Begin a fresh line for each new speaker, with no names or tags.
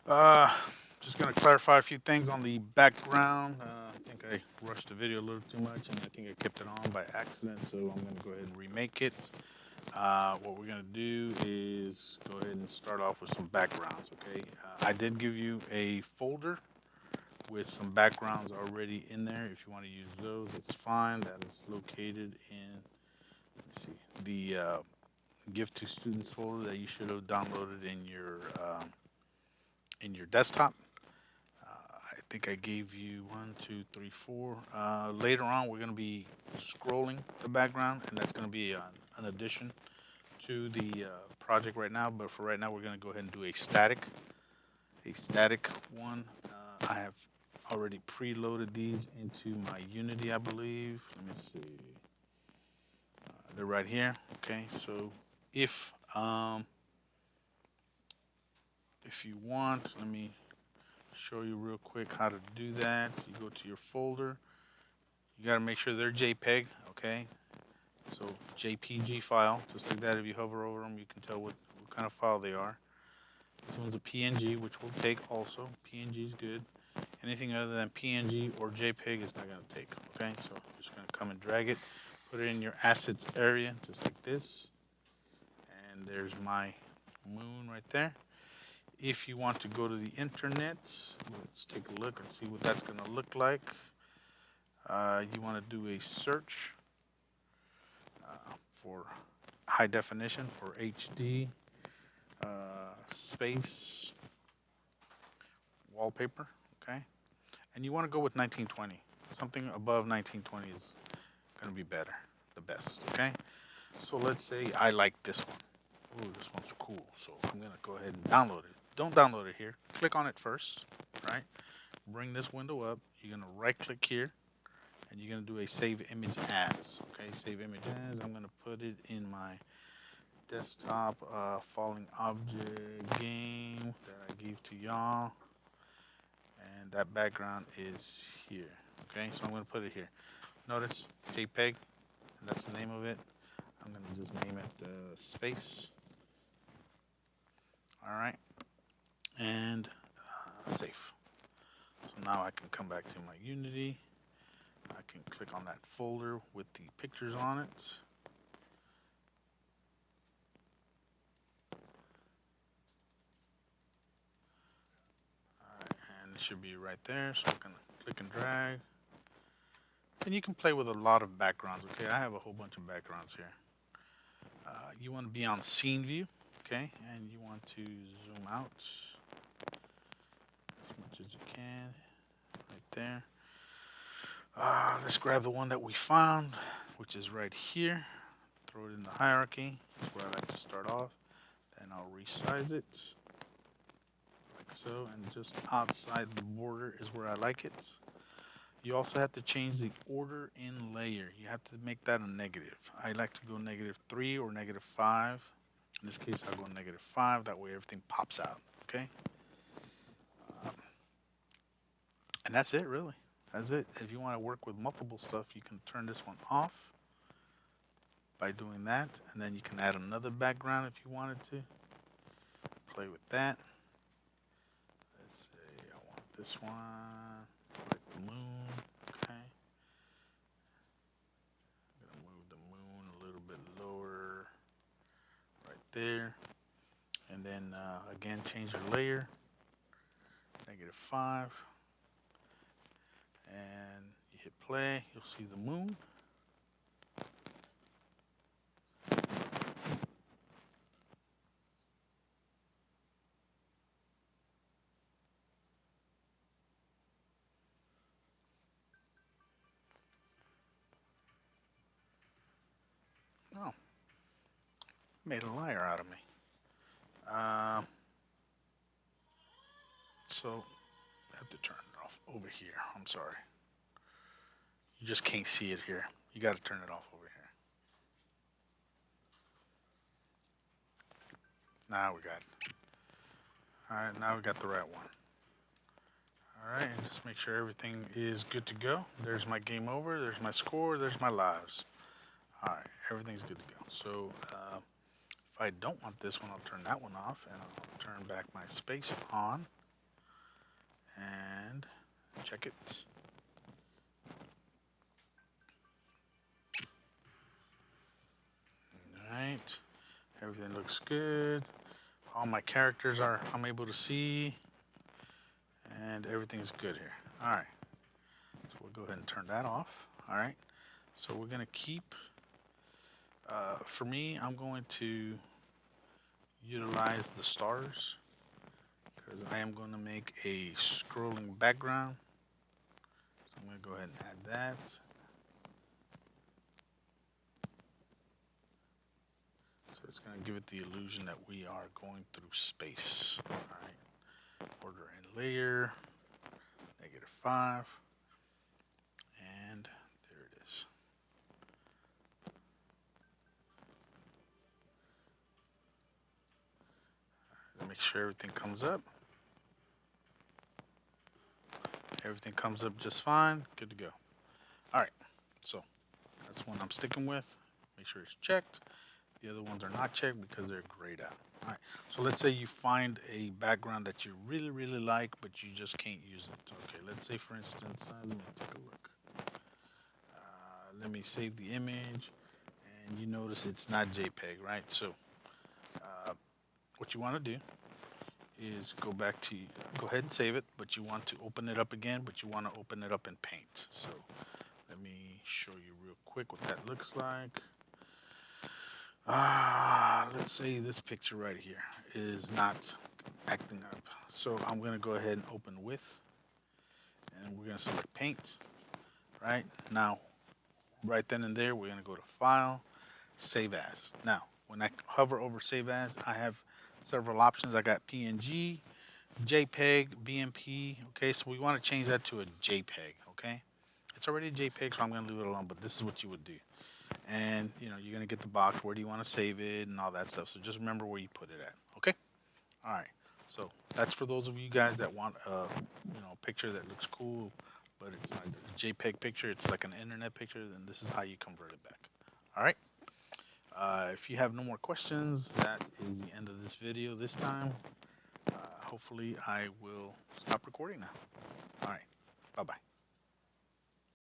Uh, just gonna clarify a few things on the background. I think I rushed the video a little too much, and I think I kept it on by accident. So I'm gonna go ahead and remake it. What we're gonna do is go ahead and start off with some backgrounds. Okay. I did give you a folder with some backgrounds already in there. If you want to use those, it's fine. That is located in, let me see, the Gift to Students folder that you should have downloaded in your desktop. I think I gave you one, two, three, four. Later on, we're going to be scrolling the background, and that's going to be an addition to the project right now. But for right now, we're going to go ahead and do a static one. I have already preloaded these into my Unity, I believe. Let me see. They're right here. Okay, so if um, if you want, let me show you real quick how to do that. You go to your folder. You got to make sure they're JPEG. Okay, so JPG file, just like that. If you hover over them, you can tell what kind of file they are. This one's a PNG, which we'll take also. PNG is good. Anything other than PNG or JPEG is not going to take. Okay, so I'm just going to come and drag it, put it in your assets area, just like this. And there's my moon right there. If you want to go to the internet, let's take a look and see what that's going to look like. You want to do a search for high definition or HD space wallpaper, okay? And you want to go with 1920. Something above 1920 is going to be better, the best, okay? So let's say I like this one. Ooh, this one's cool. So I'm going to go ahead and download it. Don't download it here. Click on it first, right? Bring this window up. You're going to right click here and you're going to do a save image as, okay? Save image as. I'm going to put it in my desktop falling object game that I gave to y'all, and that background is here. Okay, so I'm going to put it here. Notice JPEG, and that's the name of it. I'm going to just name it space. All right, and save. So now I can come back to my Unity. I can click on that folder with the pictures on it. And it should be right there. So I can click and drag. And you can play with a lot of backgrounds. Okay, I have a whole bunch of backgrounds here. You want to be on scene view, okay, and you want to zoom out as much as you can, right there. Let's grab the one that we found, which is right here. Throw it in the hierarchy. That's where I like to start off. Then I'll resize it like so, and just outside the border is where I like it. You also have to change the order in layer. You have to make that a negative. I like to go -3 or -5. In this case, I'll go -5. That way everything pops out, okay? And that's it, really. That's it. If you want to work with multiple stuff, you can turn this one off by doing that. And then you can add another background if you wanted to. Play with that. Let's say I want this one, like the moon, okay? I'm gonna move the moon a little bit lower right there. And then again, change your layer, -5. And you hit play, you'll see the moon. Oh, made a liar out of me. Uh, so I have to turn it off over here. I'm sorry. You just can't see it here. You got to turn it off over here. Now we got it. All right, now we got the right one. All right, and just make sure everything is good to go. There's my game over. There's my score. There's my lives. All right, everything's good to go. So if I don't want this one, I'll turn that one off, and I'll turn back my space on. and check it. Alright, everything looks good. All my characters I'm able to see, and everything's good here. Alright, so we'll go ahead and turn that off. Alright, so we're gonna keep, for me, I'm going to utilize the stars because I am going to make a scrolling background. So I'm going to go ahead and add that. So it's going to give it the illusion that we are going through space. All right. Order and layer, -5. And there it is. Make sure everything comes up. Everything comes up just fine. Good to go. All right. So that's one I'm sticking with. Make sure it's checked. The other ones are not checked because they're grayed out. All right. So let's say you find a background that you really, really like, but you just can't use it. Okay. Let's say, for instance, let me take a look. Let me save the image, and you notice it's not JPEG, right? So what you want to do is go ahead and save it, but you want to open it up again, but you want to open it up in Paint. So let me show you real quick what that looks like. Let's say this picture right here is not acting up. So I'm going to go ahead and open with, and we're going to select Paint. Right now, right then and there, we're going to go to File, Save As. Now, when I hover over Save As, I have several options. I got PNG, JPEG, BMP. Okay, so we want to change that to a JPEG. Okay, it's already a JPEG, so I'm going to leave it alone. But this is what you would do. And you're going to get the box. Where do you want to save it and all that stuff. So just remember where you put it at. Okay. All right. So that's for those of you guys that want a picture that looks cool, but it's not a JPEG picture. It's like an internet picture. Then this is how you convert it back. All right. If you have no more questions, that is the end of this video this time. Hopefully I will stop recording now. All right. Bye-bye.